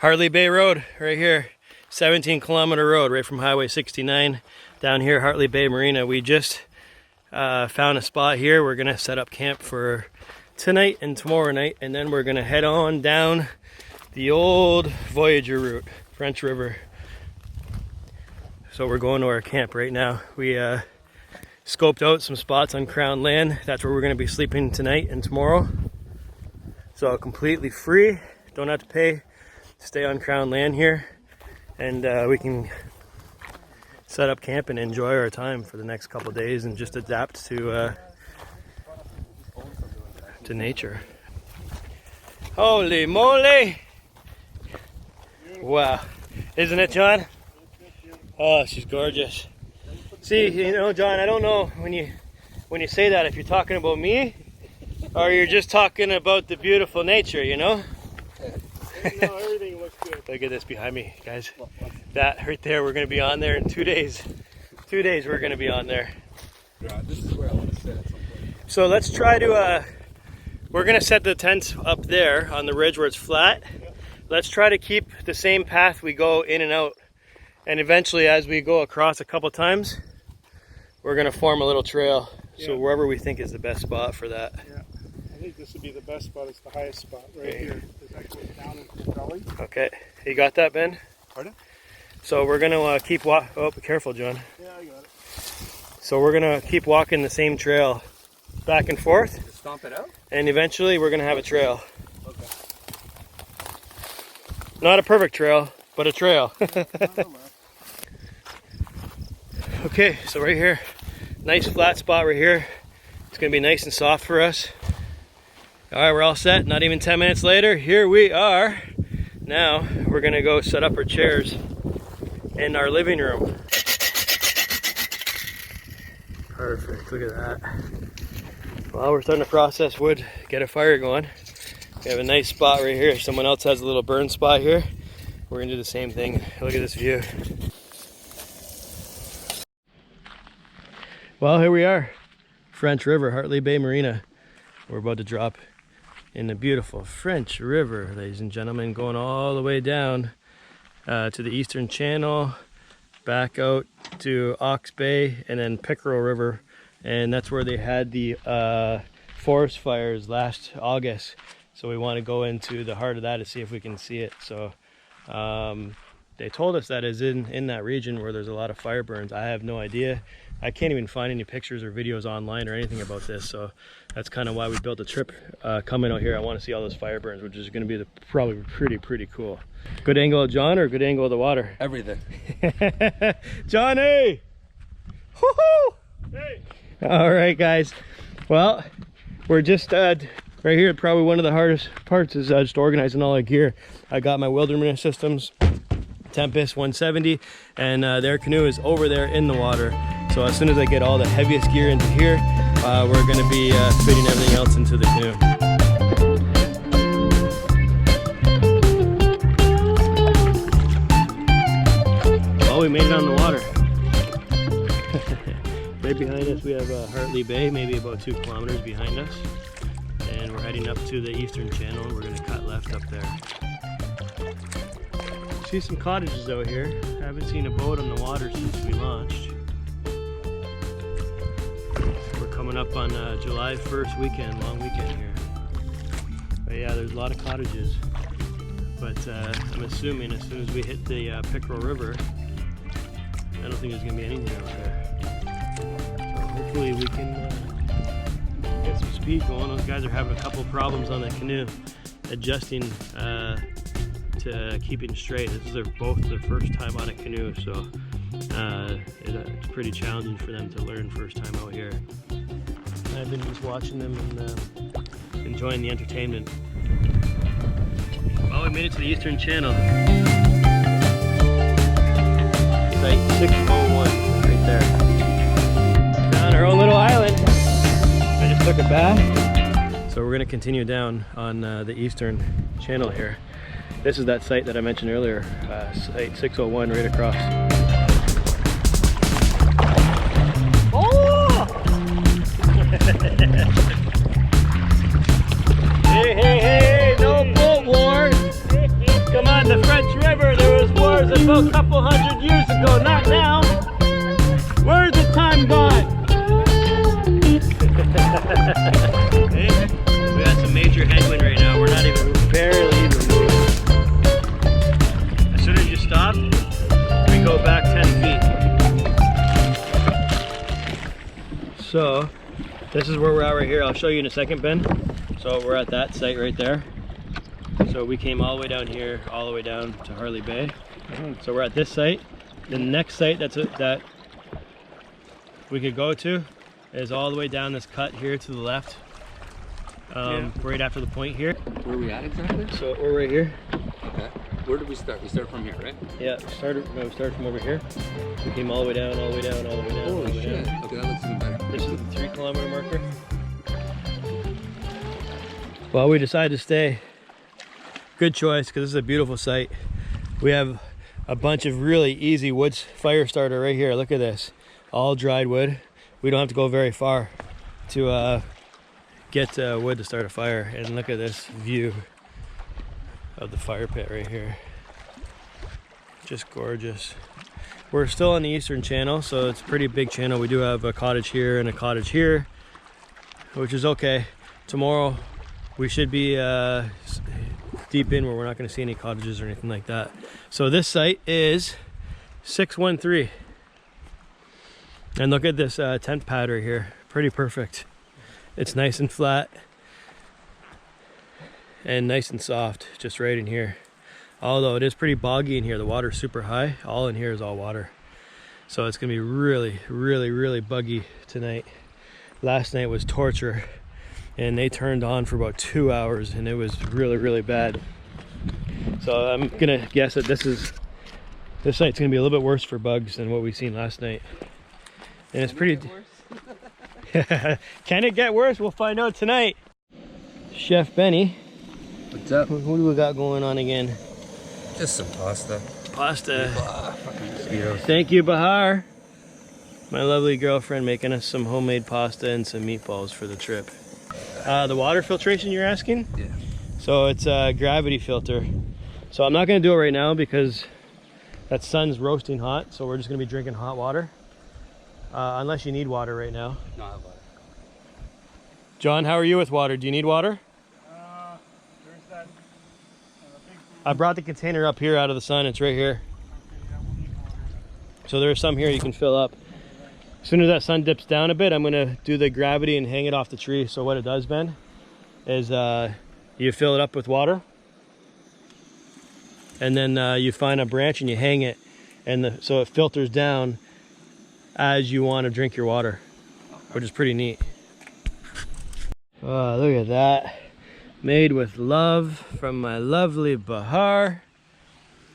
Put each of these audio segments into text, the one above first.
Hartley Bay Road right here, 17-kilometer road right from Highway 69 down here, Hartley Bay Marina. We just found a spot here. We're gonna set up camp for tonight and tomorrow night, and then we're gonna head on down the old Voyager route, French River. So we're going to our camp right now. We scoped out some spots on Crown land. That's where we're gonna be sleeping tonight and tomorrow. So completely free, don't have to pay, stay on Crown land here, and we can set up camp and enjoy our time for the next couple days and just adapt to nature. Holy moly! Wow, isn't it, John? Oh, she's gorgeous. See, you know, John, I don't know when you say that if you're talking about me or you're just talking about the beautiful nature, you know? No, everything looks good. Look at this behind me, guys. That right there, we're going to be on there in 2 days. 2 days we're going to be on there. Yeah, this is where I want to sit at some point. So let's try to, we're going to set the tent up there on the ridge where it's flat. Yeah. Let's try to keep the same path we go in and out. And eventually, as we go across a couple times, we're going to form a little trail. Yeah. So wherever we think is the best spot for that. Yeah. I think this would be the best spot. It's the highest spot right here. That goes down into the gully. Okay. You got that, Ben? Pardon? So we're going to keep walking. Oh, be careful, John. Yeah, I got it. So we're going to keep walking the same trail back and forth. Just stomp it out? And eventually we're going to have a trail. Okay. Not a perfect trail, but a trail. Okay, so right here, nice flat spot right here. It's going to be nice and soft for us. All right, we're all set. Not even 10 minutes later, here we are. Now we're going to go set up our chairs in our living room. Perfect, look at that. Well, we're starting to process wood, get a fire going. We have a nice spot right here. Someone else has a little burn spot here. We're going to do the same thing. Look at this view. Well, here we are, French River, Hartley Bay Marina. We're about to drop in the beautiful French River, ladies and gentlemen, going all the way down to the Eastern Channel, back out to Ox Bay, and then Pickerel River. And that's where they had the forest fires last August. So we want to go into the heart of that to see if we can see it. So they told us that is in that region where there's a lot of fire burns. I have no idea. I can't even find any pictures or videos online or anything about this, so that's kind of why we built a trip coming out here. I want to see all those fire burns, which is going to be probably pretty cool. Good angle of John or good angle of the water? Everything. Johnny! Woohoo! Hey! All right, guys. Well, we're just right here. Probably one of the hardest parts is just organizing all our gear. I got my wilderness systems, Tempest 170, and their canoe is over there in the water. So as soon as I get all the heaviest gear into here, we're going to be fitting everything else into the canoe. Oh, we made it on the water. Right behind us we have Hartley Bay, maybe about 2 kilometers behind us. And we're heading up to the Eastern Channel. We're going to cut left up there. See some cottages out here. I haven't seen a boat on the water since we launched. We're coming up on July 1st weekend, long weekend here. But yeah, there's a lot of cottages. But I'm assuming as soon as we hit the Pickerel River, I don't think there's going to be anything out there. So hopefully we can get some speed going. Those guys are having a couple problems on the canoe, adjusting to keeping straight. This is both their first time on a canoe, so it's pretty challenging for them to learn first time out here. I've been just watching them and enjoying the entertainment. Well, we made it to the Eastern Channel. Site 601, right there. Found our own little island. I just took a bath. So we're going to continue down on the Eastern Channel here. This is that site that I mentioned earlier, site 601 right across. Oh! Hey, no boat wars! Come on, the French River. There was wars about a couple hundred years ago. Not now. Where's the time gone? Hey, we got some major headwind right now. We're not even, barely even moving. As soon as you stop, we go back 10 feet. So, this is where we're at right here. I'll show you in a second, Ben. So we're at that site right there. So we came all the way down here, all the way down to Hartley Bay. So we're at this site. The next site that we could go to is all the way down this cut here to the left. Right after the point here. Where are we at exactly? So we're right here. Okay. Where did we start? We started from here, right? Yeah, we started from over here. We came all the way down, all the way down, all the way down. Holy shit. Down. Okay, that looks even better. This is the 3 kilometer marker. Well, we decided to stay. Good choice, because this is a beautiful site. We have a bunch of really easy wood fire starter right here. Look at this. All dried wood. We don't have to go very far to get wood to start a fire. And look at this view of the fire pit right here. Just gorgeous. We're still on the Eastern Channel, so it's a pretty big channel. We do have a cottage here and a cottage here, which is okay. Tomorrow we should be deep in where we're not going to see any cottages or anything like that. So this site is 613. And look at this tent pad right here. Pretty perfect. It's nice and flat and nice and soft, just right in here. Although it is pretty boggy in here, the water's super high. All in here is all water. So it's gonna be really, really, really buggy tonight. Last night was torture, and they turned on for about 2 hours, and it was really, really bad. So I'm gonna guess that this night's gonna be a little bit worse for bugs than what we've seen last night. And it's pretty. Can it get worse? We'll find out tonight. Chef Benny. What's up? What do we got going on again? Just some pasta. Pasta. Fucking mosquitoes. Thank you, Bahar. My lovely girlfriend making us some homemade pasta and some meatballs for the trip. The water filtration you're asking? Yeah. So it's a gravity filter. So I'm not gonna do it right now because that sun's roasting hot. So we're just gonna be drinking hot water. Unless you need water right now. No, I have water. John, how are you with water? Do you need water? There's that big. I brought the container up here out of the sun. It's right here. Okay, yeah, we'll need water. So there's some here you can fill up. As soon as that sun dips down a bit, I'm gonna do the gravity and hang it off the tree. So what it does, Ben, is you fill it up with water, and then you find a branch and you hang it, and so it filters down as you want to drink your water, which is pretty neat. Oh, look at that. Made with love from my lovely Bahar.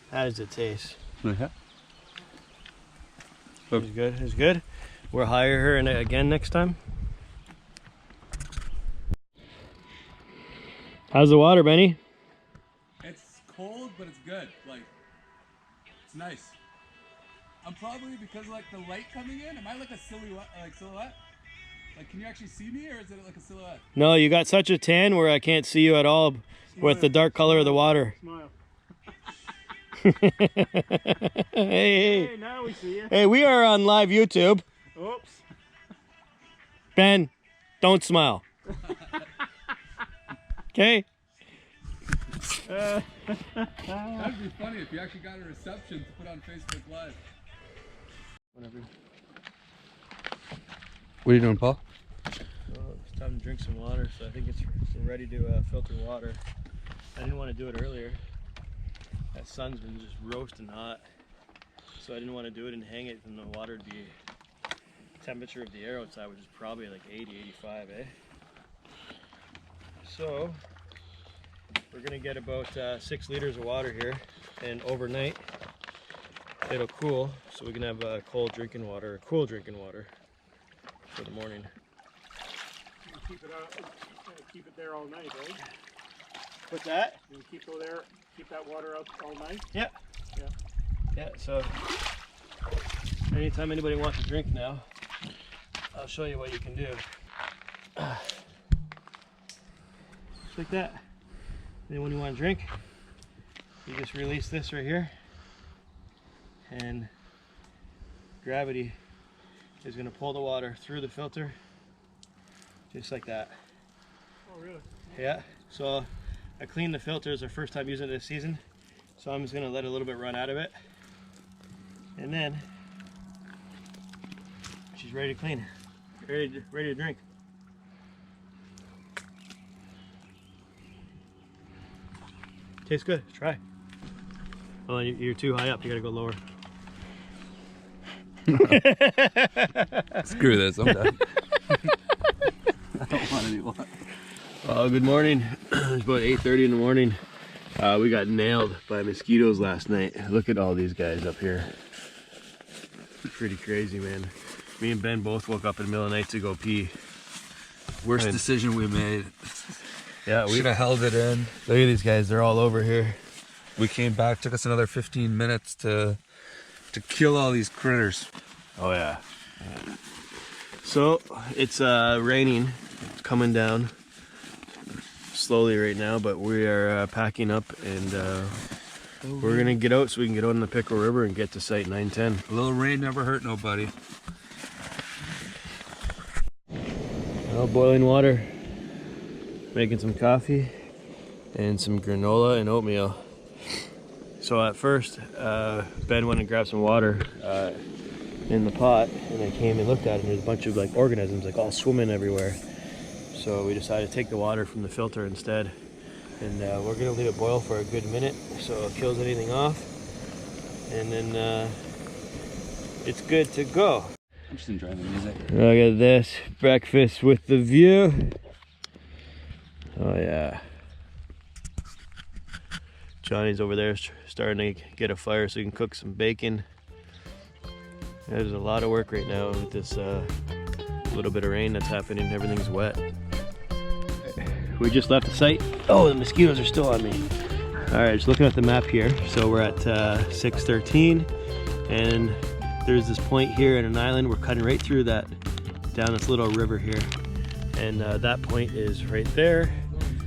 How does it taste? Yeah. It's good, it's good. We'll hire her again next time. How's the water, Benny? It's cold, but it's good. Like, it's nice. I'm probably, because like the light coming in, am I like a silhouette? Like, can you actually see me, or is it like a silhouette? No, you got such a tan where I can't see you at all with the dark color of the water. Smile. Hey, Now we see you. hey, we are on live YouTube. Oops. Ben, don't smile. Okay? That'd be funny if you actually got a reception to put on Facebook Live. Whatever. What are you doing, Paul? Well, it's time to drink some water, so I think we're ready to filter water. I didn't want to do it earlier. That sun's been just roasting hot, so I didn't want to do it and hang it, and the water would be temperature of the air outside, which is probably like 80, 85, eh? So we're gonna get about 6 liters of water here, and overnight it'll cool, so we can have cold drinking water, or cool drinking water for the morning. You keep it out. Keep it there all night, right? What's that? You keep that water out all night. Yeah. Yeah. Yeah. So anytime anybody wants to drink now, I'll show you what you can do. Just like that. Then when you want to drink, You just release this right here, and gravity is going to pull the water through the filter, just like that. Oh, really? Yeah, so I cleaned the filters our first time using it this season, so I'm just going to let a little bit run out of it, and then she's ready to clean, ready to drink. Tastes good. Try. Oh, you're too high up. You gotta go lower. Screw this, I'm done. I don't want any water. Oh, good morning. It's about 8:30 in the morning. We got nailed by mosquitoes last night. Look at all these guys up here. Pretty crazy, man. Me and Ben both woke up in the middle of the night to go pee. Worst decision we made. Yeah, we Should have held it in. look at these guys. They're all over here. We came back, took us another 15 minutes to kill all these critters. Oh yeah. So it's raining. It's coming down slowly right now, but we are packing up, and we're gonna get out so we can get out on the Pickerel River and get to site 910. A little rain never hurt nobody. Oh, boiling water. Making some coffee and some granola and oatmeal. So at first, Ben went and grabbed some water in the pot, and I came and looked at it, and there's a bunch of like organisms like all swimming everywhere. So we decided to take the water from the filter instead, and we're gonna leave it boil for a good minute so it kills anything off, and then it's good to go. I'm just enjoying the music. Look at this, breakfast with the view. Oh yeah. Johnny's over there starting to get a fire so he can cook some bacon. There's a lot of work right now with this little bit of rain that's happening. Everything's wet. We just left the site. Oh, the mosquitoes are still on me. All right, just looking at the map here. So we're at 6:13, and there's this point here in an island. We're cutting right through that, down this little river here. And that point is right there.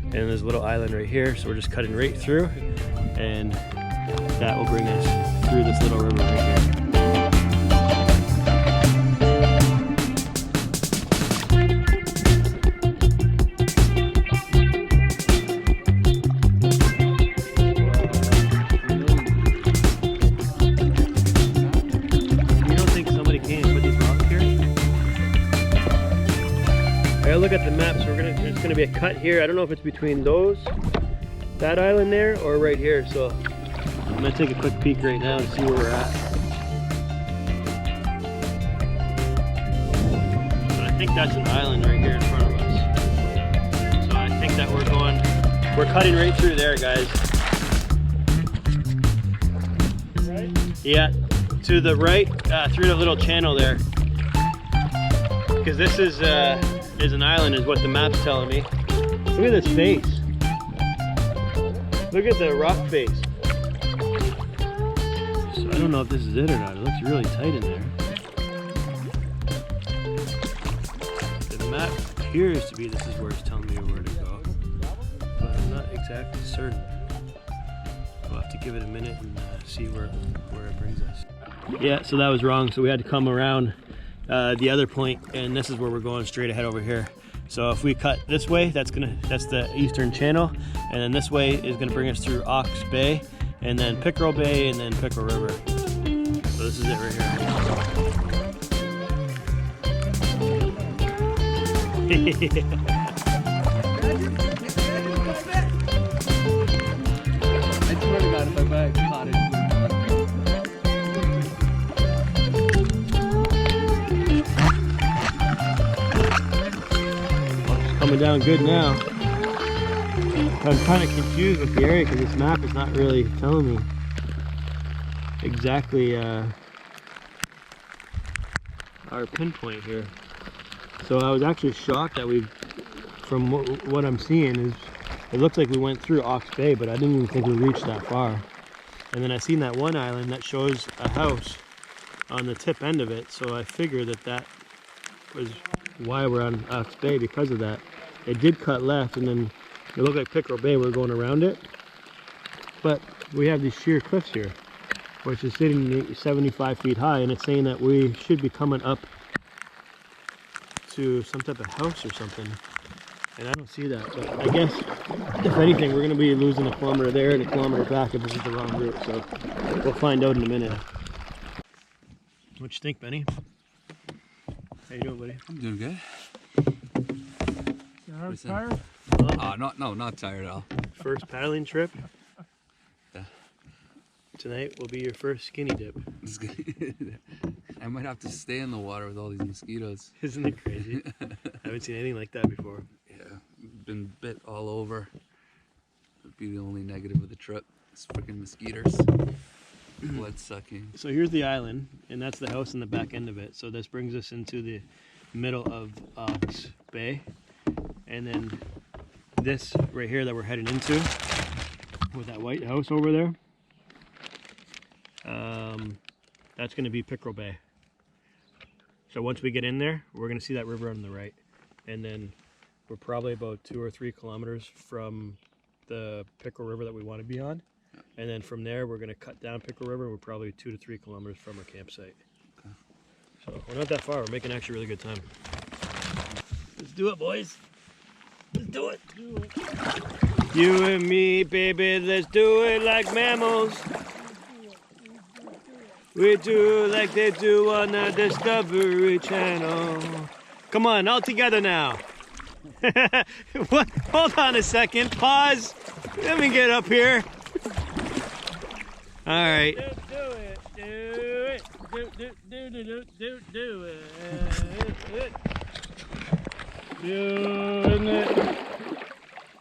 And there's a little island right here. So we're just cutting right through, and that will bring us through this little river right here. Look at the map, so there's gonna be a cut here. I don't know if it's between that island there, or right here. So I'm gonna take a quick peek right now and see where we're at. But I think that's an island right here in front of us. So I think that we're cutting right through there, guys. Right? Yeah, to the right, through the little channel there. Because this is an island is what the map's telling me. Look at this face. Look at the rock face. So I don't know if this is it or not. It looks really tight in there. The map appears to be this is where it's telling me where to go, but I'm not exactly certain. We'll have to give it a minute and see where it brings us. Yeah, so that was wrong. So we had to come around the other point, and this is where we're going straight ahead over here. So if we cut this way, that's the eastern channel, and then this way is gonna bring us through Ox Bay, and then Pickerel Bay, and then Pickerel River. So this is it right here. I swear to God, if I buy a cottage. Coming down good now. I'm kind of confused with the area because this map is not really telling me exactly our pinpoint here. So I was actually shocked that from what I'm seeing is, it looks like we went through Ox Bay, but I didn't even think we reached that far. And then I seen that one island that shows a house on the tip end of it, so I figured that was why we're on Ox Bay, because of that. It did cut left, and then it looked like Pickerel Bay, we're going around it. But we have these sheer cliffs here, which is sitting 75 feet high, and it's saying that we should be coming up to some type of house or something. And I don't see that, but I guess if anything, we're gonna be losing a kilometer there and a kilometer back if this is the wrong route. So we'll find out in a minute. What you think, Benny? How you doing, buddy? I'm doing good. You're tired? Not tired at all. First paddling trip. Yeah. Tonight will be your first skinny dip. I might have to stay in the water with all these mosquitoes. Isn't it crazy? I haven't seen anything like that before. Yeah, been bit all over. That'd be the only negative of the trip. It's freaking mosquitoes. Blood sucking. So here's the island, and that's the house in the back end of it. So this brings us into the middle of Ox Bay. And then this right here that we're heading into, with that white house over there, that's going to be Pickerel Bay. So once we get in there, we're going to see that river on the right. And then we're probably about 2 or 3 kilometers from the Pickerel River that we want to be on. And then from there, we're going to cut down Pickerel River. We're probably 2 to 3 kilometers from our campsite. Okay. So we're not that far. We're making actually really good time. Let's do it, boys. Let's do it. Do it. You and me, baby, let's do it like mammals. We do like they do on the Discovery Channel. Come on, all together now. What? Hold on a second. Pause. Let me get up here. All right. Do it. Do it. Do it.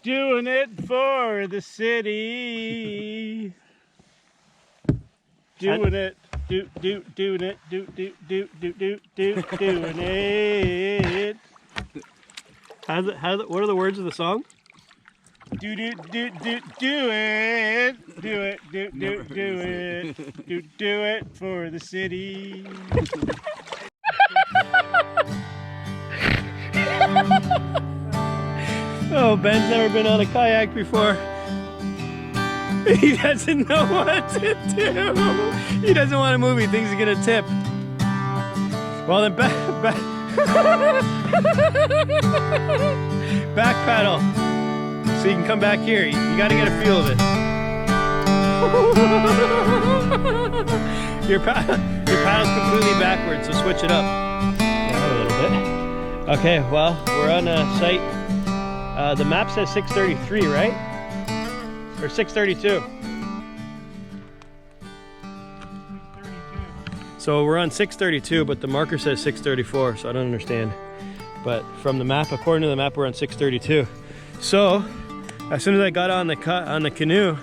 Doing it for the city. Doing it. Doing it. Doing it. What are the words of the song? Do it. Do it for the city. Oh, Ben's never been on a kayak before. He doesn't know what to do. He doesn't want to move. He thinks he's gonna tip. Well, then back paddle, so you can come back here. You got to get a feel of it. Your paddle's completely backwards, so switch it up. Yeah, a little bit. Okay, well, we're on a site. The map says 6:33, right? Or 6:32. So we're on 6:32, but the marker says 6:34, so I don't understand. But from the map, according to the map, we're on 6:32. So as soon as I got on the canoe,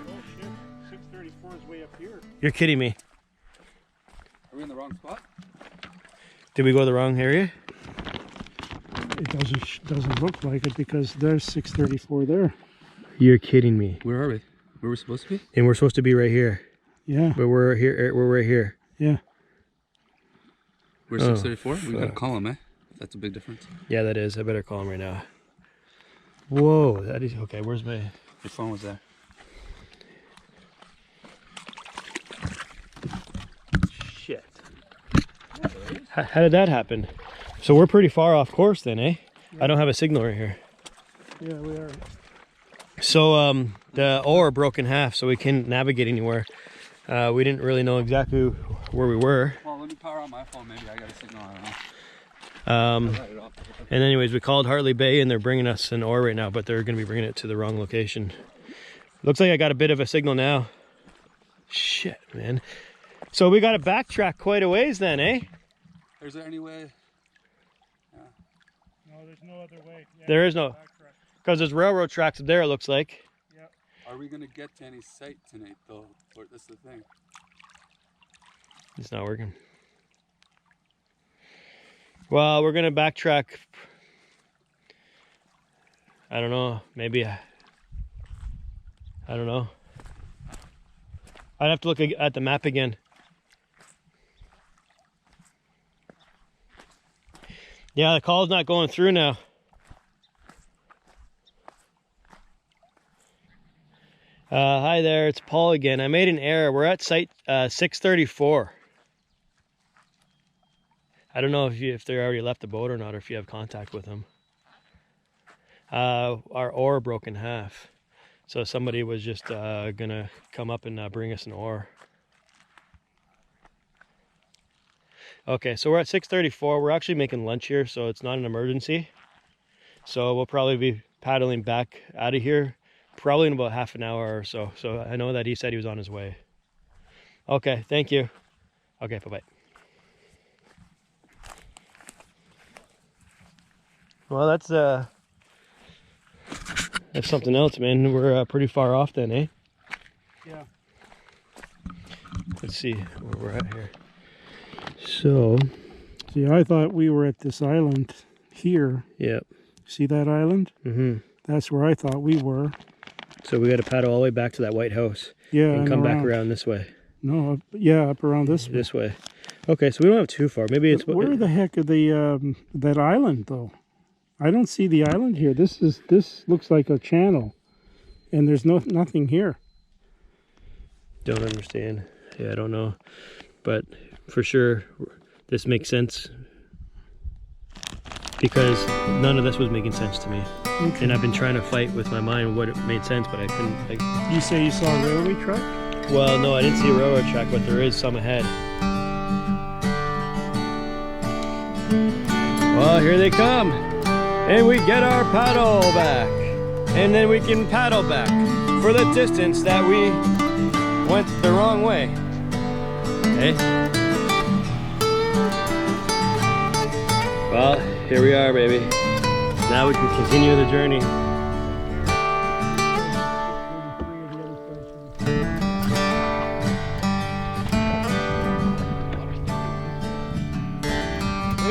634 is way up here. you're kidding me. Are we in the wrong spot? Did we go to the wrong area? It doesn't look like it because there's 634 there. You're kidding me. Where are we? Where are we supposed to be? And we're supposed to be right here. Yeah. But we're here. We're right here. Yeah. We're 634? We gotta call him, eh? That's a big difference. Yeah, that is. I better call him right now. Whoa, that is okay. Where's my? Your phone was there. Shit. How did that happen? So we're pretty far off course then, eh? Yeah. I don't have a signal right here. Yeah, we are. So the oar broke in half, so we can't navigate anywhere. We didn't really know exactly where we were. Well, let me power on my phone. Maybe I got a signal. I don't know. And anyways, we called Hartley Bay, and they're bringing us an oar right now, but they're going to be bringing it to the wrong location. Looks like I got a bit of a signal now. Shit, man. So we got to backtrack quite a ways then, eh? Is there any way? No, there's no other way. Yeah, there is no, because there's railroad tracks up there, it looks like. Yep. Are we gonna get to any site tonight, though? Or this is the thing. It's not working. Well, we're gonna backtrack. I don't know. Maybe. I don't know. I'd have to look at the map again. Yeah, the call's not going through now. Hi there, it's Paul again. I made an error. We're at site 634. I don't know if they already left the boat or not, or if you have contact with them. Our oar broke in half. So somebody was just gonna come up and bring us an oar. Okay, so we're at 634. We're actually making lunch here, so it's not an emergency. So we'll probably be paddling back out of here probably in about half an hour or so. So I know that he said he was on his way. Okay, thank you. Okay, bye-bye. Well, that's something else, man. We're pretty far off then, eh? Yeah. Let's see where we're at here. So, See, I thought we were at this island here. yep. See that island? Mm-hmm. That's where I thought we were. So we got to paddle all the way back to that white house Yeah, and come back around this way. No, yeah, up around this way. This way. Okay, so we don't have too far. Maybe it's But where the heck are the that island though? I don't see the island here. This looks like a channel, and there's nothing here. Don't understand. Yeah, I don't know, but for sure this makes sense because none of this was making sense to me. Okay. And I've been trying to fight with my mind what it made sense, but I couldn't. You say you saw a railway track? Well, no, I didn't see a railroad track, but there is some ahead. Well, here they come. And we get our paddle back. And then we can paddle back for the distance that we went the wrong way. Okay? Well, here we are, baby. Now we can continue the journey. Look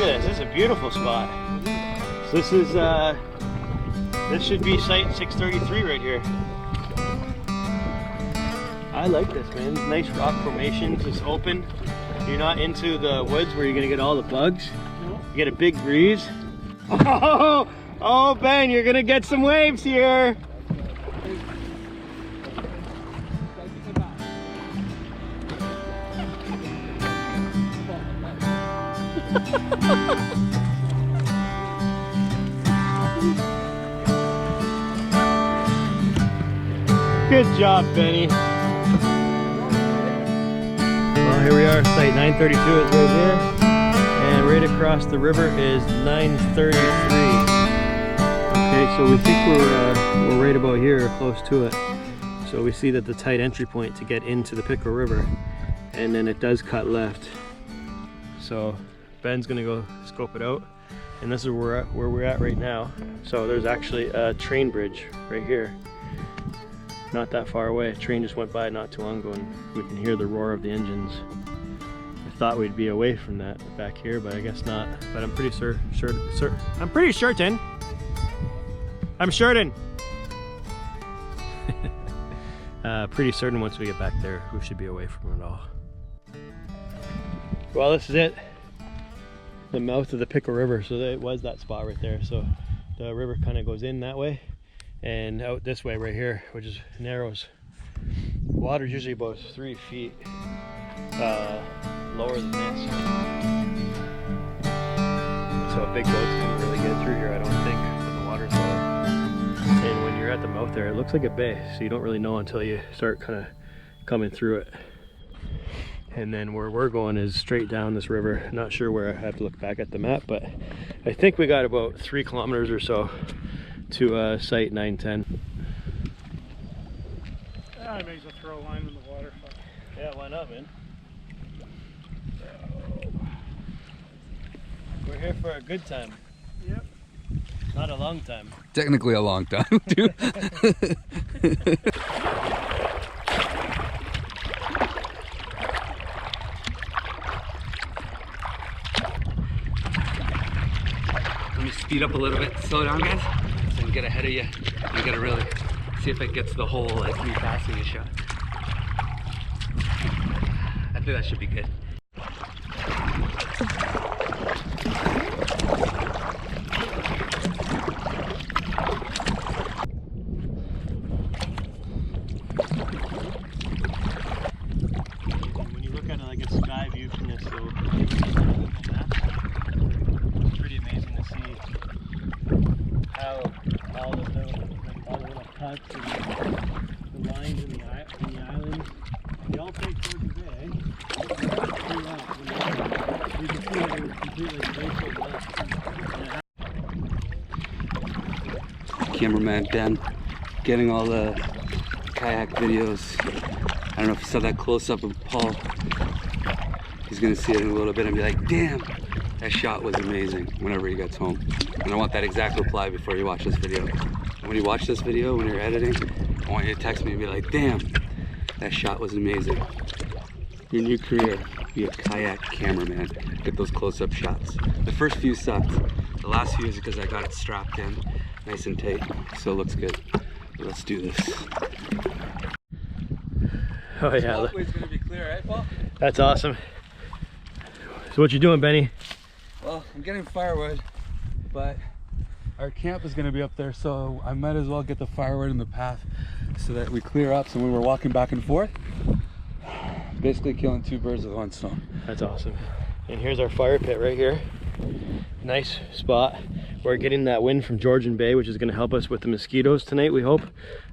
at this. This is a beautiful spot. So this should be site 633 right here. I like this, man. Nice rock formations. It's open. You're not into the woods where you're gonna get all the bugs. You get a big breeze. Oh, Ben, you're gonna get some waves here. Good job, Benny. Well, here we are, site 932 is right here. And right across the river is 933. Okay, so we think we're right about here, or close to it. So we see that the tight entry point to get into the Pickerel River, and then it does cut left. So Ben's gonna go scope it out, and this is where we're at right now. So there's actually a train bridge right here, not that far away. A train just went by not too long ago, and we can hear the roar of the engines. I thought we'd be away from that back here, but I guess not. But I'm pretty certain. Pretty certain once we get back there, we should be away from it all. Well, this is it. The mouth of the Pickerel River. So it was that spot right there. So the river kind of goes in that way and out this way right here, which is narrows. Water's usually about 3 feet lower than this. So big boats couldn't really get through here, I don't think, when the water's low. And when you're at the mouth there, it looks like a bay, so you don't really know until you start kind of coming through it. And then where we're going is straight down this river. Not sure where, I have to look back at the map, but I think we got about 3 kilometers or so to site 910. I may as well throw a line in the water. Yeah, why not, man? We're here for a good time. Yep. Not a long time. Technically a long time, too. Let me speed up a little bit. Slow down, guys. So I can get ahead of you. You gotta really see if it gets the hole like me passing a shot. I think that should be good. like a sky view from this, so it's pretty amazing to see how all the little cuts and the lines in the islands, they all take towards the bay. You can see that it was completely glacial bluff. Cameraman Ben getting all the kayak videos. I don't know if you saw that close up of Paul. He's gonna see it in a little bit and be like, damn, that shot was amazing whenever he gets home. And I want that exact reply before you watch this video. When you watch this video, when you're editing, I want you to text me and be like, damn, that shot was amazing. Your new career, be a kayak cameraman. Get those close-up shots. The first few sucked. The last few is because I got it strapped in, nice and tight, so it looks good. But let's do this. Oh yeah, Walkway's gonna be clear, right, Paul? that's awesome. So what you doing, Benny? Well, I'm getting firewood, but our camp is gonna be up there, so I might as well get the firewood in the path so that we clear up. So when we're walking back and forth, basically killing two birds with one stone. That's awesome. And here's our fire pit right here. Nice spot. We're getting that wind from Georgian Bay, which is going to help us with the mosquitoes tonight, we hope.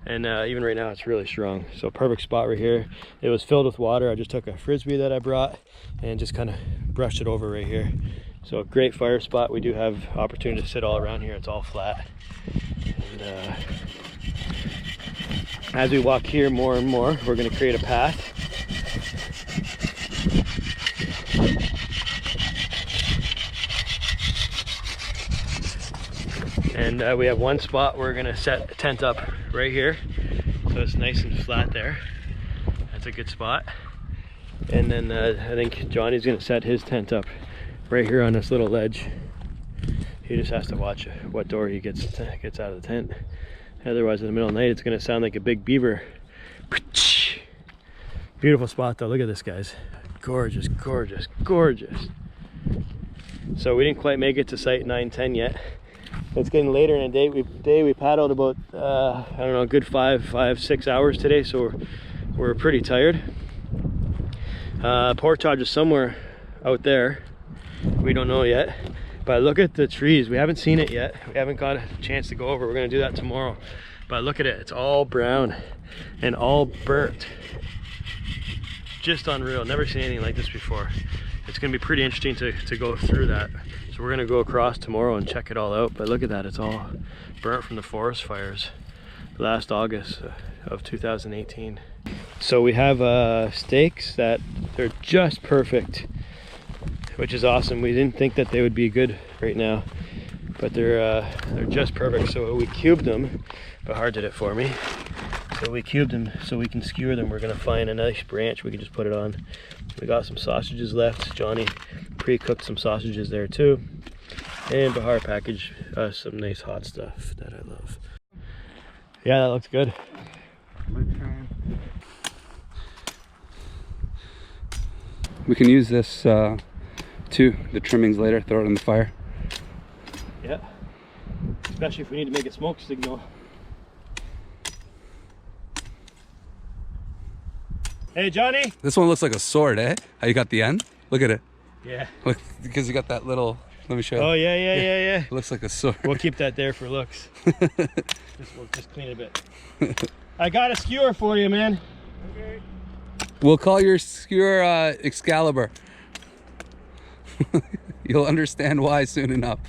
And even right now, it's really strong. So perfect spot right here. It was filled with water. I just took a Frisbee that I brought and just kind of brushed it over right here. So a great fire spot. We do have opportunity to sit all around here. It's all flat. And as we walk here more and more, we're going to create a path. And we have one spot we're gonna set a tent up right here, so it's nice and flat there. That's a good spot. And then I think Johnny's gonna set his tent up right here on this little ledge. He just has to watch what door he gets out of the tent. Otherwise, in the middle of the night, it's gonna sound like a big beaver. Beautiful spot though. Look at this, guys. Gorgeous, gorgeous, gorgeous. So we didn't quite make it to site 9-10 yet. It's getting later in the day. We paddled about I don't know, a good 5-6 hours today, so we're pretty tired. Portage is somewhere out there. We don't know yet, but look at the trees. We haven't seen it yet. We haven't got a chance to go over. We're gonna do that tomorrow. But look at it. It's all brown and all burnt. Just unreal. Never seen anything like this before. It's gonna be pretty interesting to go through that. So we're gonna go across tomorrow and check it all out. But look at that, it's all burnt from the forest fires last August of 2018. So we have steaks that they're just perfect, which is awesome. We didn't think that they would be good right now, but they're just perfect. So we cubed them. Bahar did it for me. So we cubed them so we can skewer them. We're gonna find a nice branch we can just put it on. We got some sausages left. Johnny pre-cooked some sausages there too. And Bahar packaged some nice hot stuff that I love. Yeah, that looks good. We can use this too, the trimmings later, throw it in the fire. Yeah, especially if we need to make a smoke signal. Hey, Johnny. This one looks like a sword, eh? How you got the end? Look at it. Yeah. Look, because you got that little, let me show you. Oh, yeah. It looks like a sword. We'll keep that there for looks. We'll just clean it a bit. I got a skewer for you, man. Okay. We'll call your skewer Excalibur. You'll understand why soon enough.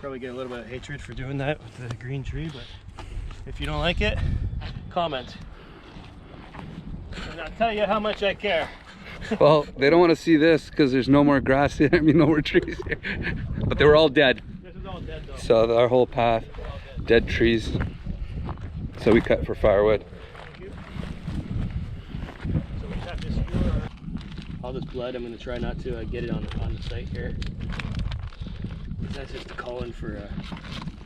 Probably get a little bit of hatred for doing that with the green tree, but if you don't like it, comment. And I'll tell you how much I care. Well, they don't want to see this because there's no more grass here. I mean, no more trees here. But they were all dead. This is all dead though. So our whole path, dead trees. So we cut for firewood. Thank you. So we have this skewer. All this blood, I'm going to try not to get it on the site here. That's just a call in for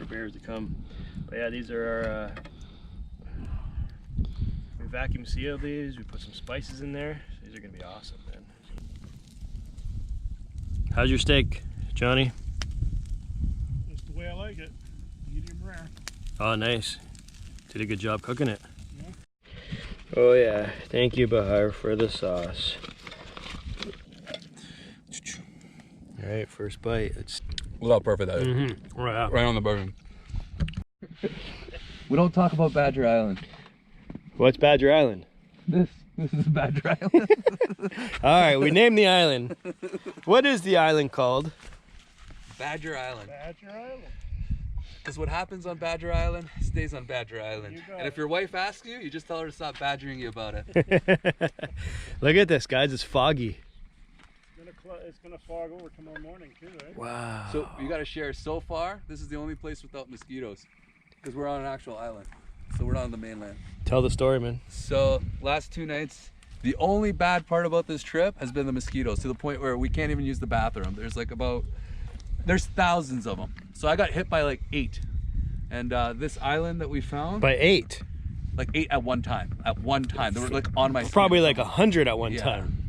bears to come. But yeah, these are our we vacuum sealed these. We put some spices in there. These are gonna be awesome, man. How's your steak, Johnny? Just the way I like it. Medium rare. Oh, nice. Did a good job cooking it. Yeah. Oh yeah, thank you, Bahar, for the sauce. All right, first bite. It's Look how perfect that is. right Right on the button. We don't talk about Badger Island. What's Badger Island? This is Badger Island. All right, we named the island. What is the island called? Badger Island. Badger Island. Because what happens on Badger Island stays on Badger Island. And if your wife asks you, you just tell her to stop badgering you about it. Look at this, guys. It's foggy. It's gonna fog over tomorrow morning too, right? Wow. So you got to share. So far, this is the only place without mosquitoes, because we're on an actual island. So we're not on the mainland. Tell the story, man. So last 2 nights, the only bad part about this trip has been the mosquitoes, to the point where we can't even use the bathroom. There's thousands of them. So I got hit by like 8. And this island that we found, By 8. like 8 at one time. At one time, they were like on my feet. Probably like 100 at one time.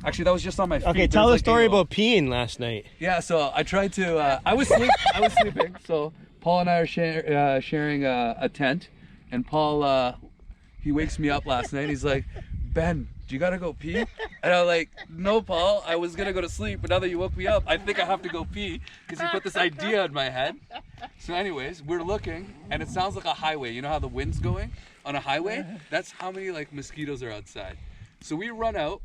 Actually, that was just on my feet. Okay, tell the story about peeing last night. Yeah, so I tried to. I was sleeping. So Paul and I are sharing a tent, and Paul he wakes me up last night. He's like, "Ben, do you gotta go pee?" And I'm like, "No, Paul. I was gonna go to sleep, but now that you woke me up, I think I have to go pee," because he put this idea in my head. So, anyways, we're looking, and it sounds like a highway. You know how the wind's going on a highway? That's how many like mosquitoes are outside. So we run out.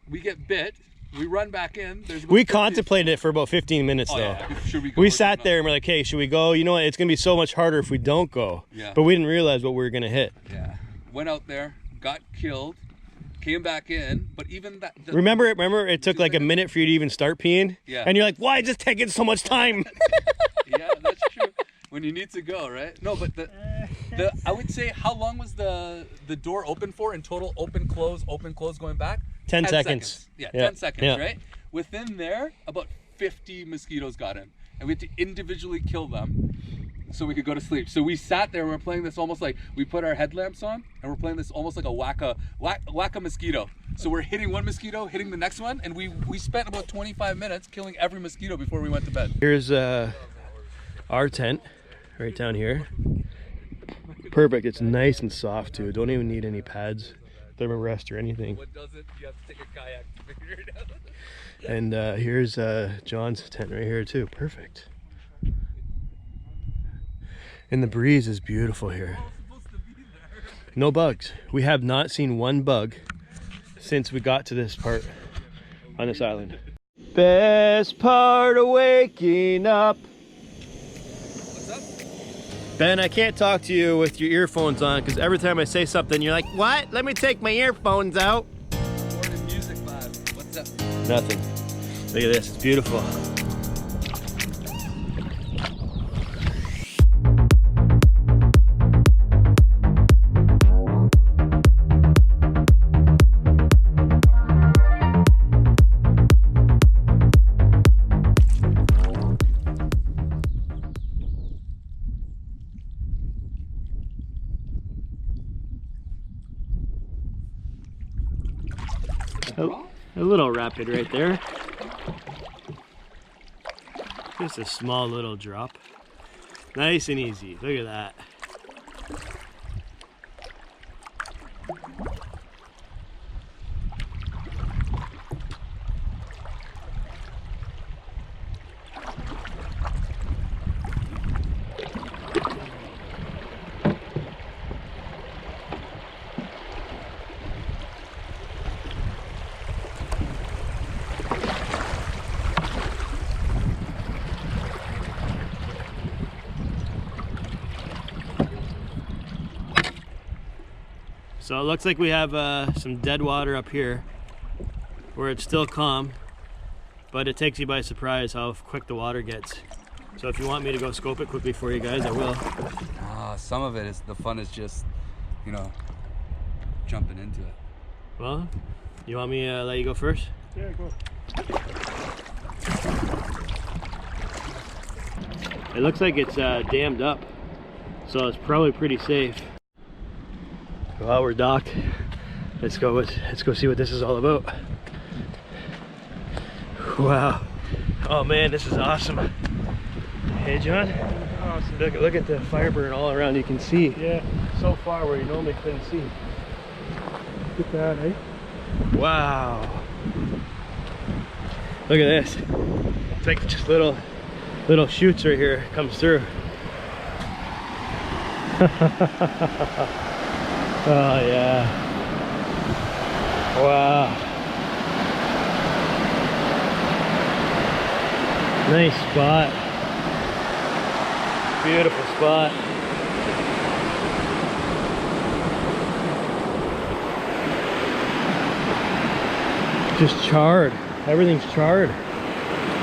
We get bit. We run back in. We contemplated it for about 15 minutes though. Yeah. Should we go? We sat there and we're like, hey, should we go? You know what? It's going to be so much harder if we don't go. Yeah. But we didn't realize what we were going to hit. Yeah. Went out there, got killed, came back in, but even that. Remember it took like a minute for you to even start peeing? Yeah. And you're like, why is this taking so much time? Yeah, that's true. When you need to go, right? No, but the I would say, how long was the door open for in total? Open, close, going back? 10 seconds. Yeah, Yeah. 10 seconds, Yeah. right? Within there, about 50 mosquitoes got in. And we had to individually kill them so we could go to sleep. So we sat there and we're playing this almost like, we put our headlamps on and we're playing this almost like a whack a mosquito. So we're hitting one mosquito, hitting the next one, and we spent about 25 minutes killing every mosquito before we went to bed. Here's our tent right down here. Perfect. It's nice and soft too. Don't even need any pads, thermarest or anything. What doesn't, you have to take a kayak to figure it out. And here's John's tent right here too. Perfect. And the breeze is beautiful here. No bugs. We have not seen one bug since we got to this part on this island. Best part of waking up. What's up? Ben, I can't talk to you with your earphones on because every time I say something, you're like, what? Let me take my earphones out. Morning music vibe. What's up? Nothing. Look at this, it's beautiful. A little rapid right there. Just a small little drop. Nice and easy. Look at that. So it looks like we have some dead water up here where it's still calm, but it takes you by surprise how quick the water gets. So if you want me to go scope it quickly for you guys, I will. Some of it is, the fun is just, you know, jumping into it. Well, you want me to let you go first? Yeah, go. It looks like it's dammed up, so it's probably pretty safe. Well, we're docked. Let's go see what this is all about. Wow. Oh man, this is awesome. Hey John. Awesome. Look at the fire burn all around. You can see. Yeah. So far where you normally couldn't see. Look at that, eh? Wow. Look at this. It's like just little shoots right here. It comes through. Oh yeah. Wow. Nice spot. Beautiful spot. Just charred. Everything's charred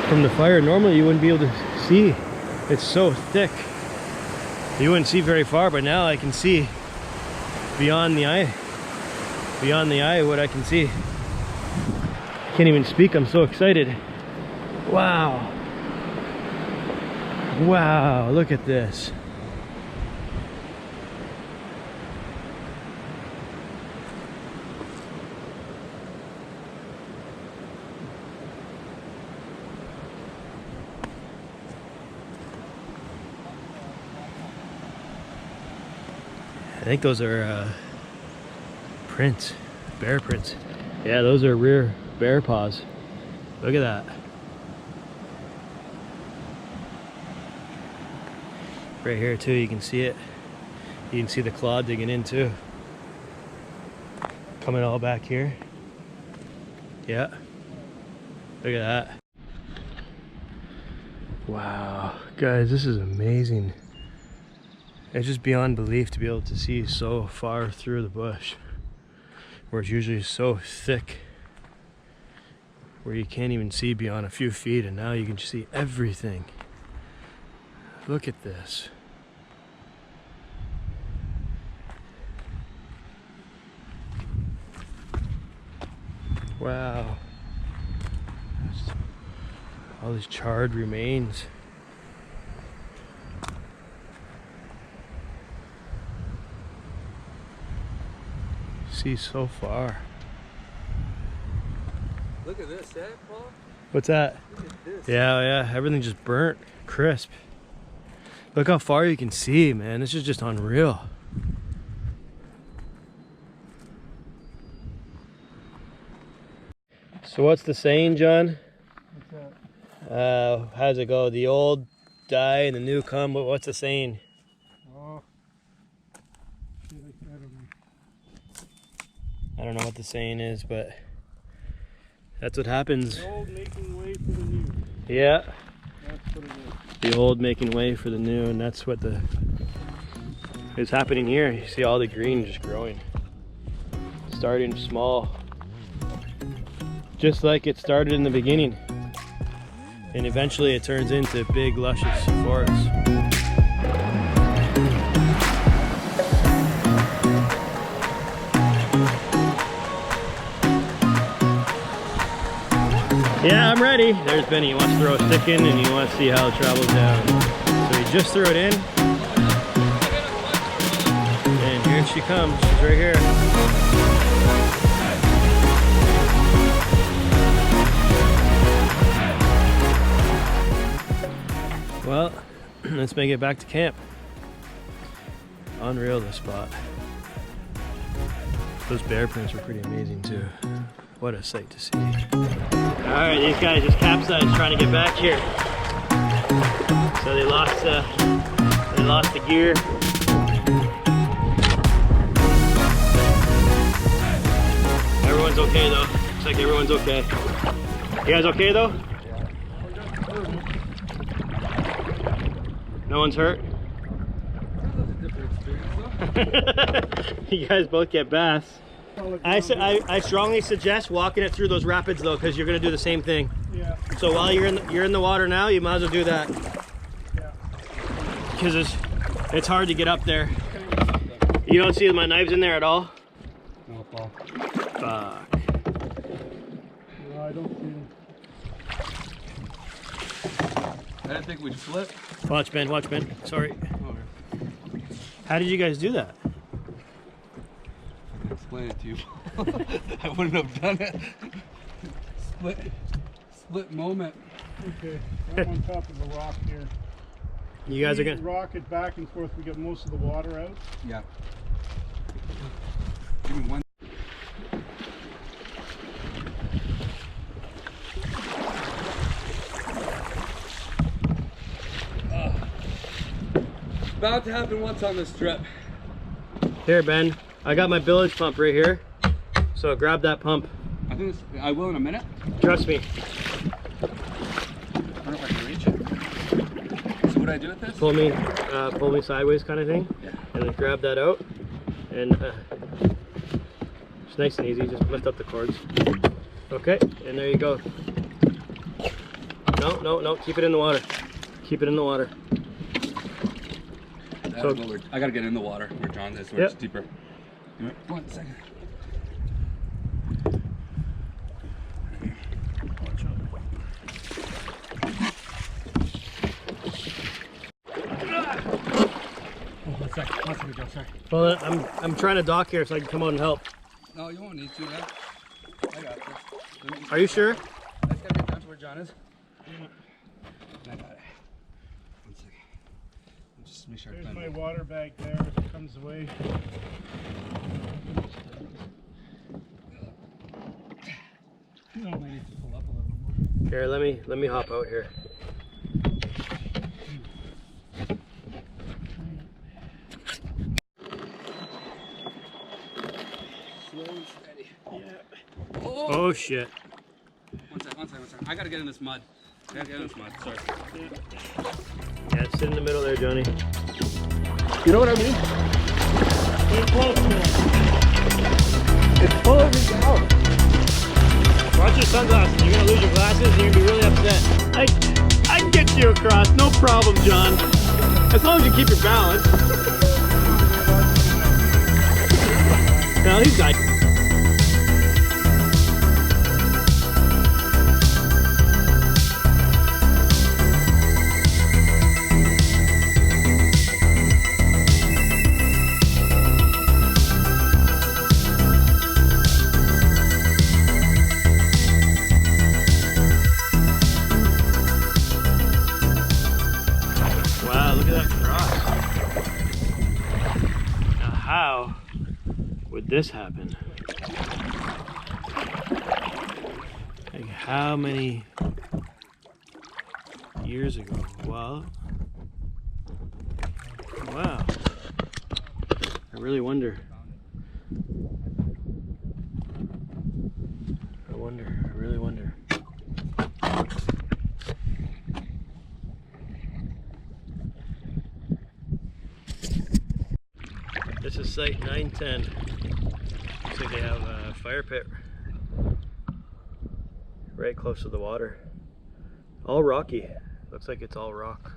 from the fire. Normally you wouldn't be able to see. It's so thick. You wouldn't see very far, but now I can see beyond the eye. Beyond the eye what I can see. I can't even speak, I'm so excited. Wow. Wow, look at this. I think those are prints, bear prints. Yeah, those are rear bear paws. Look at that. Right here too, you can see it. You can see the claw digging in too. Coming all back here. Yeah. Look at that. Wow, guys, this is amazing. It's just beyond belief to be able to see so far through the bush, where it's usually so thick, where you can't even see beyond a few feet, and now you can just see everything. Look at this. Wow. All these charred remains. See so far. Look at this, eh, Paul? What's that? Look at this. Yeah, everything just burnt, crisp. Look how far you can see, man. This is just unreal. So what's the saying, John? What's that? How's it go? The old die and the new come. What's the saying? Oh. Shit, I don't know. I don't know what the saying is, but that's what happens. The old making way for the new. Yeah. That's what it is. The old making way for the new, and that's what is happening here. You see all the green just growing. Starting small. Just like it started in the beginning. And eventually it turns into big, luscious forests. Yeah, I'm ready. There's Benny. He wants to throw a stick in and he wants to see how it travels down. So he just threw it in. And here she comes. She's right here. Well, let's make it back to camp. Unreal, this spot. Those bear prints were pretty amazing too. What a sight to see. Alright, these guys just capsized trying to get back here. So they lost the gear. Everyone's okay though. Looks like everyone's okay. You guys okay though? No one's hurt? You guys both get baths. I strongly suggest walking it through those rapids though, because you're gonna do the same thing. Yeah. So while you're in the water now, you might as well do that. Yeah. Because it's hard to get up there. You don't see my knives in there at all? No, Paul. Fuck. No, I don't see them. I didn't think we'd flip. Watch Ben, watch Ben. Sorry. Okay. How did you guys do that? I can explain it to you. I wouldn't have done it. Split moment. Okay, I'm on top of the rock here. You guys are gonna rock it back and forth. We get most of the water out. Yeah. Give me one. bound to happen once on this trip. Here, Ben. I got my bilge pump right here. So grab that pump. I think I will in a minute. Trust me. I don't know if I can reach it. So what do I do with this? Pull me sideways kind of thing. Yeah. And then grab that out. And it's nice and easy. Just lift up the cords. Okay, and there you go. No. Keep it in the water. Keep it in the water. I gotta get in the water where John is, where it's deeper. Give me 1 second. One second, Joe, sorry. Well, I'm trying to dock here so I can come out and help. No, you won't need to, man. I got this. Are you sure? I just gotta get down to where John is. I got it. 1 second. Just make sure. There's my water bag there if it comes away. You know, I need to pull up a little more. Here, let me hop out here. Slow and steady. Yeah. Oh shit. One second. I gotta get in this mud. Sorry. Yeah, sit in the middle there, Johnny. You know what I mean? Get close to it. It's pulling me down. Watch your sunglasses. You're gonna lose your glasses and you're gonna be really upset. I can get you across, no problem, John. As long as you keep your balance. Well, he's got. Wow, look at that cross. Now how would this happen? Like how many years ago? Well, wow. I really wonder. I really wonder. This is site 910. Looks like they have a fire pit right close to the water. All rocky. Looks like it's all rock.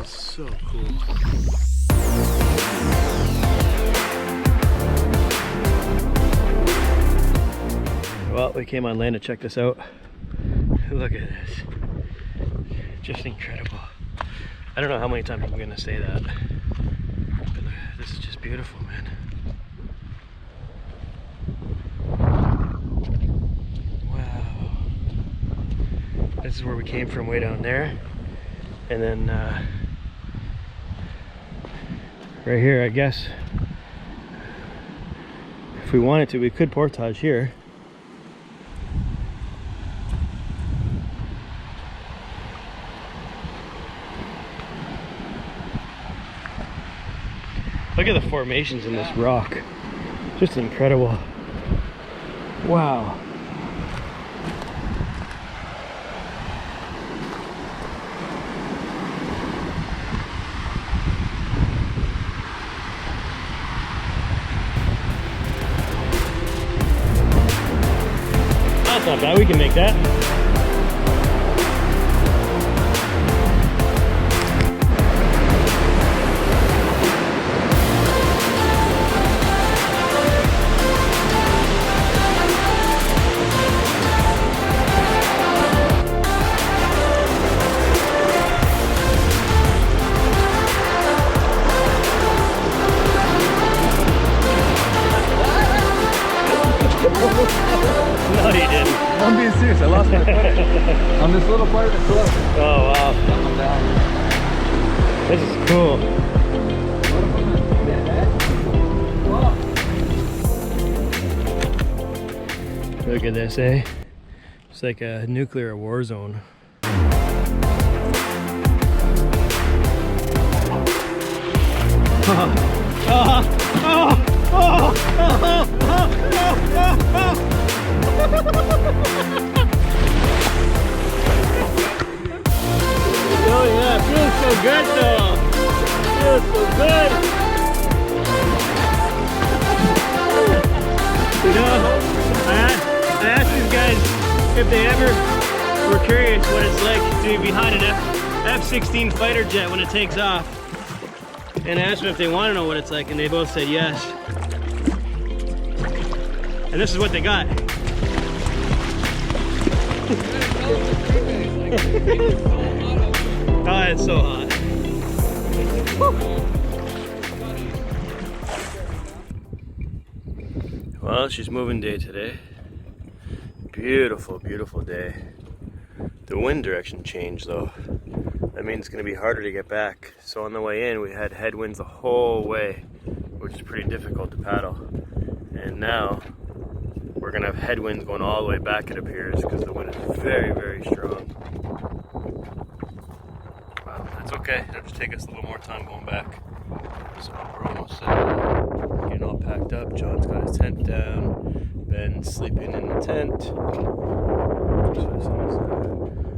So cool. Well, we came on land to check this out. Look at this. Just incredible. I don't know how many times I'm gonna say that. But look, this is just beautiful, man. Wow. This is where we came from, way down there. And then right here, I guess if we wanted to, we could portage here. Look at the formations in this rock. Just incredible. Wow. not bad. We can make that. No, you didn't. I'm being serious. I lost my footing on this little part of the slope. Oh, wow. I'm down. This is cool. Look at this, eh? It's like a nuclear war zone. Oh yeah, it feels so good though. It feels so good. You know, I asked these guys if they ever were curious what it's like to be behind an F-16 fighter jet when it takes off. And I asked them if they want to know what it's like, and they both said yes. And this is what they got. Oh, it's so hot. Well, she's moving day today. Beautiful, beautiful day. The wind direction changed though. That means it's going to be harder to get back. So on the way in, we had headwinds the whole way, which is pretty difficult to paddle. And now we're going to have headwinds going all the way back, it appears, because the wind is very, very strong. Wow, that's okay. It'll just take us a little more time going back. So we're almost getting all packed up. John's got his tent down. Ben's sleeping in the tent. So as soon as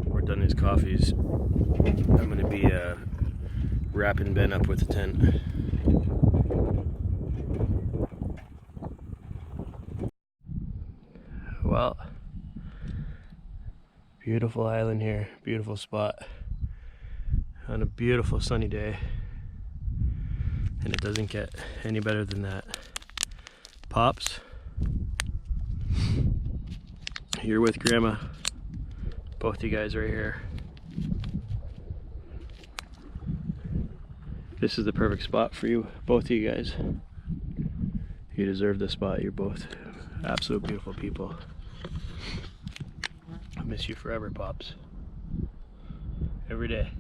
we're done his coffees, I'm going to be wrapping Ben up with the tent. Well, beautiful island here, beautiful spot on a beautiful sunny day, and it doesn't get any better than that. Pops, you're with Grandma, both you guys right here. This is the perfect spot for you, both of you guys. You deserve this spot. You're both absolute beautiful people. I miss you forever, Pops. Every day.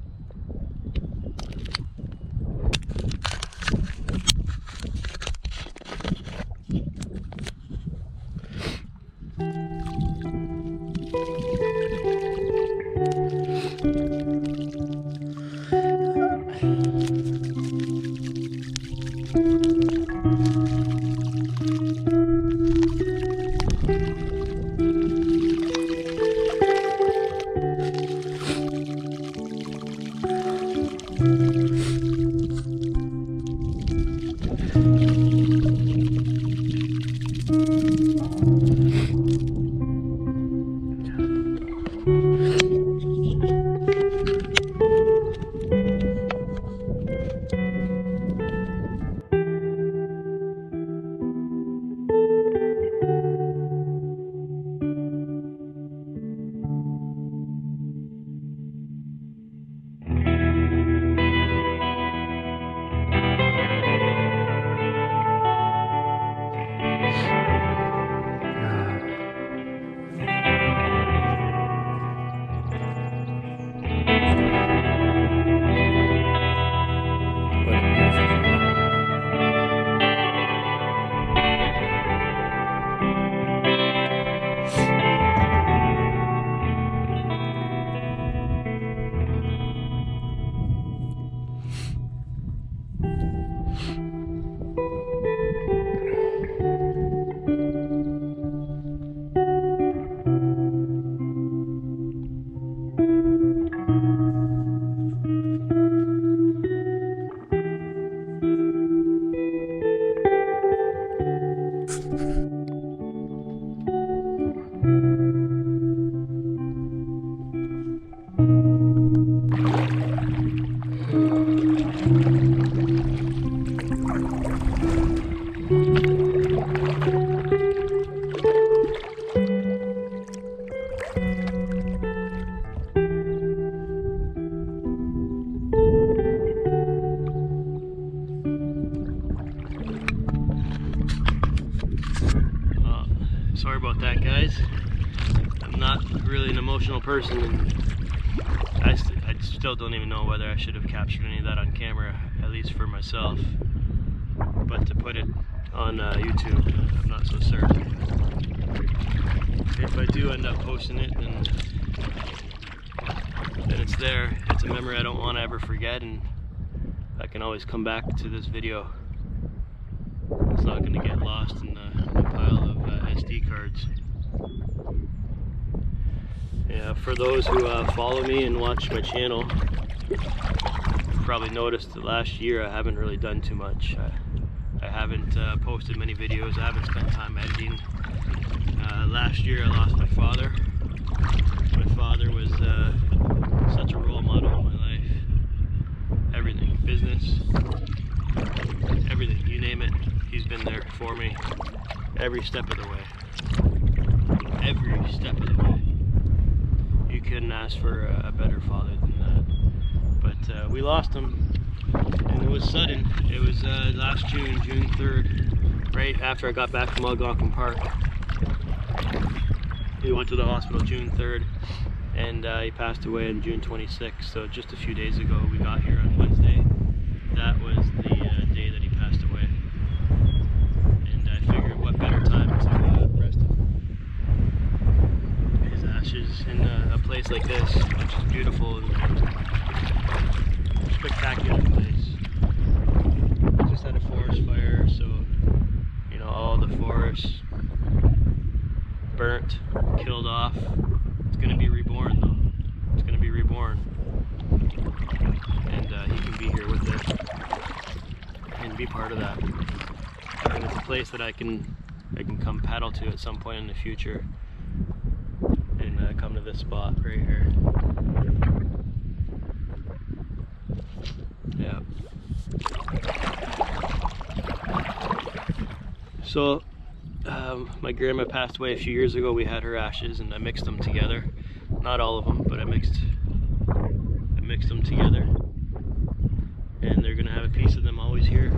Sorry about that, guys. I'm not really an emotional person, and I still don't even know whether I should have captured any of that on camera, at least for myself. But to put it on YouTube, I'm not so certain. If I do end up posting it, then it's there. It's a memory I don't want to ever forget, and I can always come back to this video. It's not going to get lost in the pile of SD cards. Yeah, for those who follow me and watch my channel, you've probably noticed that last year I haven't really done too much. I haven't posted many videos. I haven't spent time editing. Last year I lost my father. My father was such a role model in my life. Everything, business, everything, you name it, he's been there for me every step of the way. Every step of the way. You couldn't ask for a better father than that. But we lost him, and it was sudden. It was last June 3rd, right after I got back from Algonquin Park. He went to the hospital June 3rd, and he passed away on June 26th. So just a few days ago, we got here on Wednesday. That was the day that he passed away. And I figured what better time to rest his ashes in a place like this, which is beautiful and spectacular place. Just had a forest fire, so you know, all the forests burnt, killed off. It's going to be reborn though. It's going to be reborn. And he can be here with it and be part of that. And it's a place that I can come paddle to at some point in the future and come to this spot right here. Yeah. So my grandma passed away a few years ago. We had her ashes and I mixed them together. Not all of them, but I mixed them together. And they're gonna have a piece of them always here.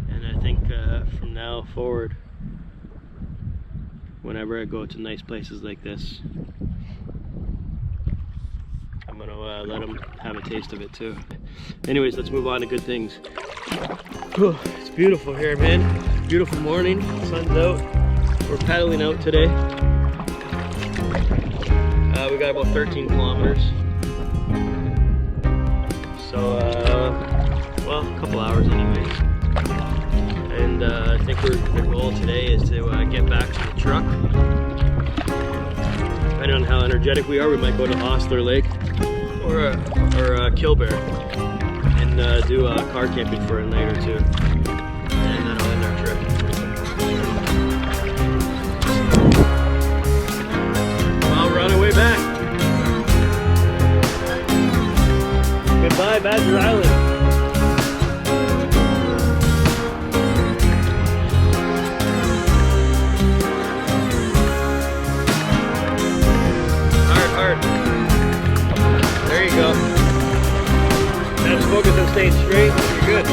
And I think from now forward, whenever I go to nice places like this, I'm gonna let them have a taste of it too. Anyways, let's move on to good things. Whew, it's beautiful here, man. Beautiful morning, sun's out. We're paddling out today. We got about 13 kilometers. So, well, a couple hours anyways. And I think the goal today is to get back to the truck. Depending on how energetic we are, we might go to Hostler Lake or Killbear and do car camping for a night or two. And then I'll end our trip. Well, we're on our way back. Goodbye, Badger Island. Hard. There you go. Now just focus on staying straight. You're good.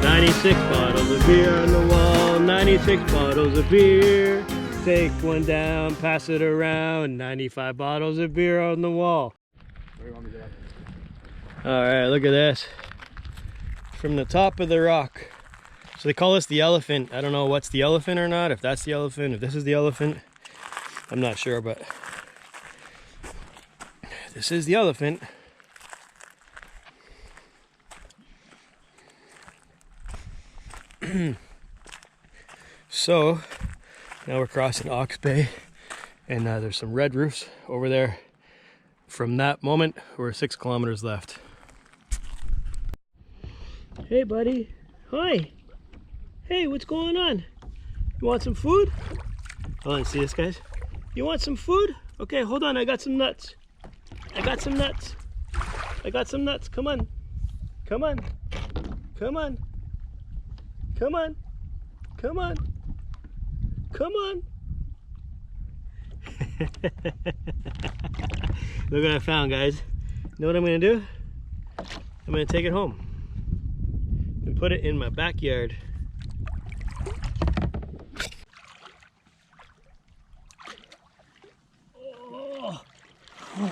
"96 bottles of beer on the wall, 96 bottles of beer. Take one down, pass it around, 95 bottles of beer on the wall." Alright, look at this. From the top of the rock. So they call this the elephant. I don't know what's the elephant or not, if that's the elephant, if this is the elephant. I'm not sure, but this is the elephant. So now we're crossing Ox Bay, and there's some red roofs over there. From that moment, we're 6 kilometers left. Hey buddy, hi. Hey, what's going on? You want some food? Hold on, see this, guys? You want some food? Okay, hold on, I got some nuts. I got some nuts. I got some nuts, come on. Come on. Come on. Come on. Come on. Come on. Look what I found, guys. You know what I'm gonna do? I'm gonna take it home and put it in my backyard.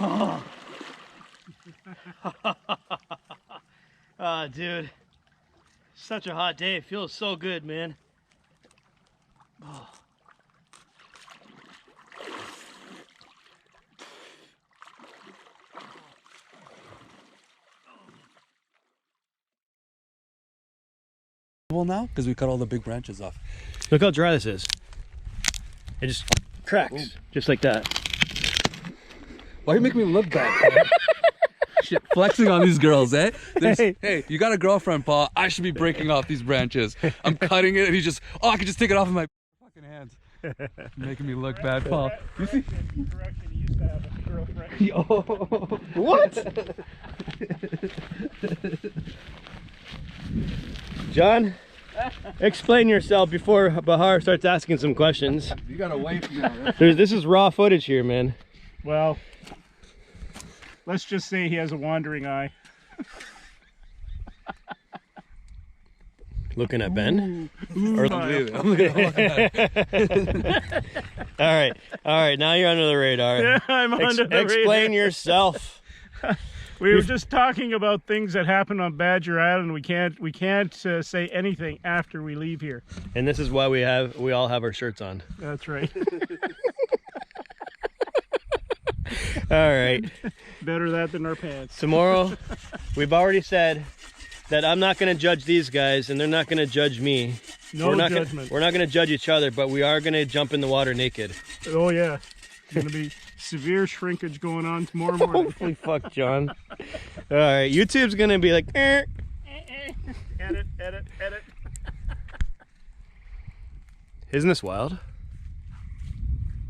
Oh, oh dude, such a hot day. It feels so good, man. Oh. Well, now because we cut all the big branches off. Look how dry this is. It just cracks, just like that. Why you make me look bad? Shit, flexing on these girls, eh? Hey, you got a girlfriend, Paul. I should be breaking off these branches. I'm cutting it, and he's just, oh, I can just take it off in my fucking hands. Making me look bad, Paul. You see? Correction, he used to have a girlfriend. Yo. What? John, explain yourself before Bahar starts asking some questions. You got a wife now, right? This is raw footage here, man. Well, let's just say he has a wandering eye. Looking at Ben? Ooh, Or no. all right, now you're under the radar. Yeah, I'm under the Explain radar. yourself. We were just talking about things that happened on Badger Island. We can't say anything after we leave here. And this is why we all have our shirts on. That's right. All right. Better that than our pants. Tomorrow, we've already said that I'm not going to judge these guys and they're not going to judge me. No judgment. We're not going to judge each other, but we are going to jump in the water naked. Oh yeah. Going to be severe shrinkage going on tomorrow morning. Holy fuck, John. All right, YouTube's going to be like, Edit. Isn't this wild?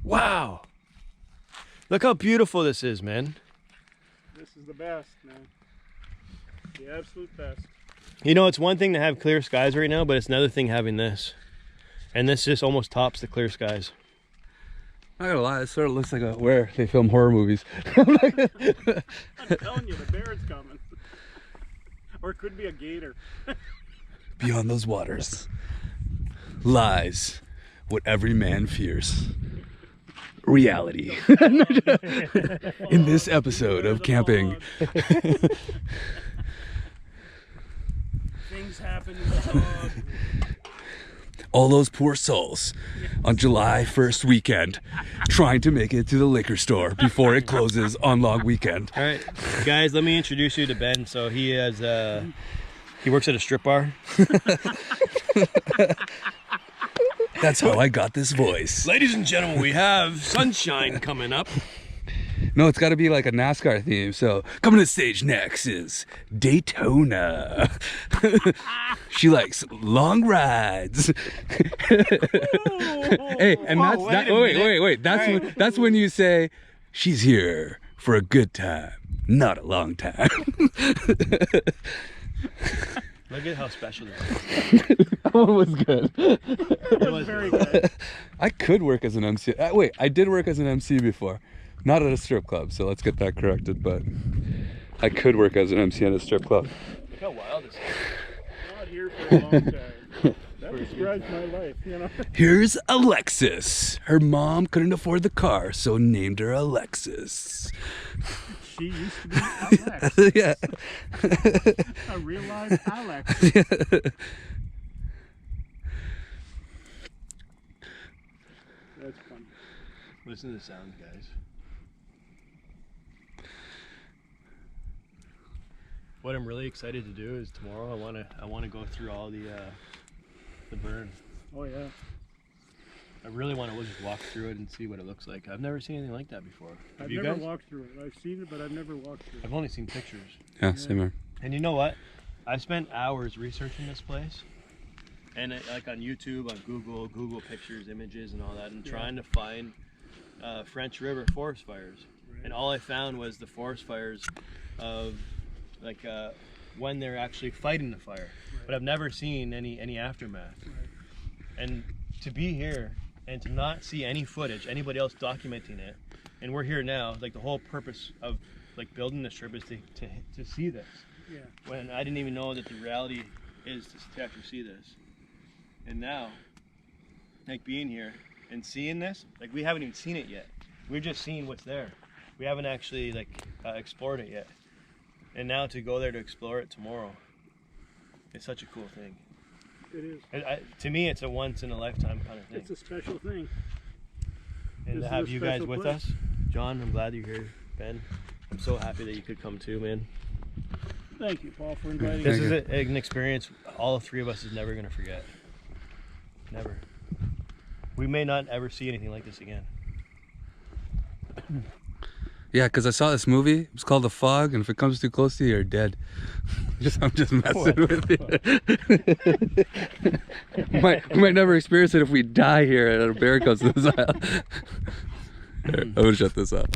Wow. Look how beautiful this is, man. This is the best, man. The absolute best. You know, it's one thing to have clear skies right now, but it's another thing having this. And this just almost tops the clear skies. Not gonna lie, it sort of looks like where they film horror movies. I'm telling you, the bear's coming. Or it could be a gator. Beyond those waters lies what every man fears. Reality. In this episode of camping. Things happen in the dog. All those poor souls on July 1st weekend trying to make it to the liquor store before it closes on long weekend. All right, guys, let me introduce you to Ben. So he works at a strip bar. That's how I got this voice. Ladies and gentlemen, we have Sunshine coming up. No, it's got to be like a NASCAR theme. So coming to stage next is Daytona. She likes long rides. Hey, and Whoa, wait. That's when you say she's here for a good time, not a long time. Look at how special this is. That one was good. It was very good. I could work as an MC. Wait, I did work as an MC before. Not at a strip club, so let's get that corrected, but I could work as an MC at a strip club. Look how wild this is. Not here for a long time. That describes my life, you know. Here's Alexis. Her mom couldn't afford the car, so named her Alexis. She used to be Alex. Yeah. A real life Alex. That's funny. Listen to the sounds, guys. What I'm really excited to do is tomorrow I want to go through all the burn. Oh yeah. I really want to just walk through it and see what it looks like. I've never seen anything like that before. Have I've you never guys? walked through it. I've seen it, but I've never walked through it. I've only seen pictures. Yeah, same here. And you know what? I spent hours researching this place, and like on YouTube, on Google pictures, images, and all that, and trying to find French River forest fires. Right. And all I found was the forest fires of like when they're actually fighting the fire. Right. But I've never seen any aftermath. Right. And to be here and to not see any footage, anybody else documenting it, and we're here now. Like the whole purpose of like building this trip is to see this. Yeah. when I didn't even know that the reality is to actually see this. And now, like being here and seeing this, like we haven't even seen it yet. We're just seeing what's there. We haven't actually like explored it yet. And now to go there to explore it tomorrow, it's such a cool thing. It is. To me, it's a once in a lifetime kind of thing. It's a special thing. And This to is have a you guys special with place. us, John, I'm glad you're here. Ben, I'm so happy that you could come too, man. Thank you, Paul, for inviting This me. is an experience all three of us is never gonna forget. Never. We may not ever see anything like this again. Yeah, because I saw this movie. It was called The Fog, and if it comes too close to you, you're dead. I'm just messing with you. we might never experience it if we die here and a bear comes to this island. I'm gonna shut this up.